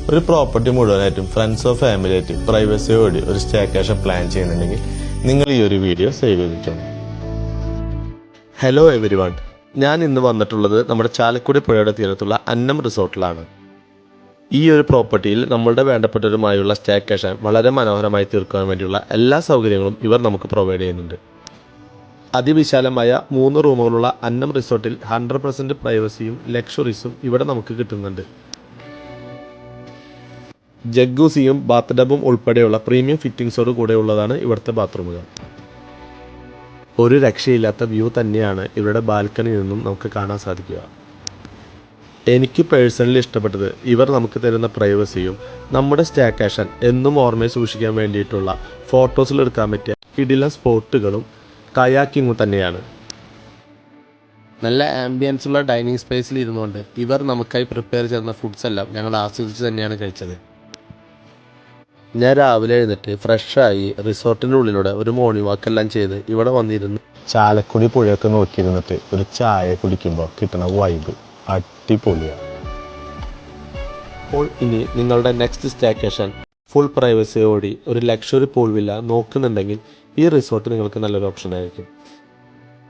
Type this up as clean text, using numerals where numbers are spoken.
ഒരു പ്രോപ്പർട്ടി മുഴുവനായിട്ടും ഫ്രണ്ട്സോ ഫാമിലി ആയിട്ട് പ്രൈവസിയോടി ഒരു സ്റ്റേക്കേഷൻ പ്ലാൻ ചെയ്യുന്നുണ്ടെങ്കിൽ നിങ്ങൾ ഈ ഒരു വീഡിയോ സേവ് ചെയ്തിട്ടുണ്ട്. ഹലോ എവരി വൺ, ഞാൻ ഇന്ന് വന്നിട്ടുള്ളത് നമ്മുടെ ചാലക്കുടി പുഴയുടെ തീരത്തുള്ള അന്നം റിസോർട്ടിലാണ്. ഈ ഒരു പ്രോപ്പർട്ടിയിൽ നമ്മളുടെ വേണ്ടപ്പെട്ടവരുമായുള്ള സ്റ്റേക്കേഷൻ വളരെ മനോഹരമായി തീർക്കാൻ വേണ്ടിയുള്ള എല്ലാ സൗകര്യങ്ങളും ഇവർ നമുക്ക് പ്രൊവൈഡ് ചെയ്യുന്നുണ്ട്. അതിവിശാലമായ 3 റൂമുകളുള്ള അന്നം റിസോർട്ടിൽ 100% പ്രൈവസിയും ലക്ഷറീസും ഇവിടെ നമുക്ക് കിട്ടുന്നുണ്ട്. ജഗ്ഗൂസിയും ബാത്ത് ടബും ഉൾപ്പെടെയുള്ള പ്രീമിയം ഫിറ്റിംഗ്സോട് കൂടെയുള്ളതാണ് ഇവിടുത്തെ ബാത്റൂമുകൾ. ഒരു രക്ഷയില്ലാത്ത വ്യൂ തന്നെയാണ് ഇവരുടെ ബാൽക്കണിയിൽ നിന്നും നമുക്ക് കാണാൻ സാധിക്കുക. എനിക്ക് പേഴ്സണലി ഇഷ്ടപ്പെട്ടത് ഇവർ നമുക്ക് തരുന്ന പ്രൈവസിയും നമ്മുടെ സ്റ്റേക്കേഷൻ എന്നും ഓർമ്മയിൽ സൂക്ഷിക്കാൻ വേണ്ടിയിട്ടുള്ള ഫോട്ടോസിലെടുക്കാൻ പറ്റിയ കിടിലൻ സ്പോട്ടുകളും കയാക്കിങ്ങും തന്നെയാണ്. നല്ല ആംബിയൻസുള്ള ഡൈനിങ് സ്പേസിൽ ഇരുന്നുകൊണ്ട് ഇവർ നമുക്കായി പ്രിപ്പയർ ചെയ്യുന്ന ഫുഡ്സ് എല്ലാം ഞങ്ങൾ ആസ്വദിച്ച് തന്നെയാണ് കഴിച്ചത്. ഞാൻ രാവിലെ എഴുന്നേറ്റ് ഫ്രഷായി റിസോർട്ടിൻ്റെ ഉള്ളിലൂടെ ഒരു മോർണിംഗ് വാക്കെല്ലാം ചെയ്ത് ഇവിടെ വന്നിരുന്ന് ചാലക്കുടി പുഴയൊക്കെ നോക്കിയിരുന്നിട്ട് ഒരു ചായ കുടിക്കുമ്പോൾ കിട്ടുന്ന വൈബ് അടിപൊളിയാണ്. അപ്പോൾ ഇനി നിങ്ങളുടെ നെക്സ്റ്റ് സ്റ്റേക്കേഷൻ ഫുൾ പ്രൈവസിയോടി ഒരു ലക്ഷറി പൂൾ വില്ല നോക്കുന്നുണ്ടെങ്കിൽ ഈ റിസോർട്ട് നിങ്ങൾക്ക് നല്ലൊരു ഓപ്ഷൻ ആയിരിക്കും.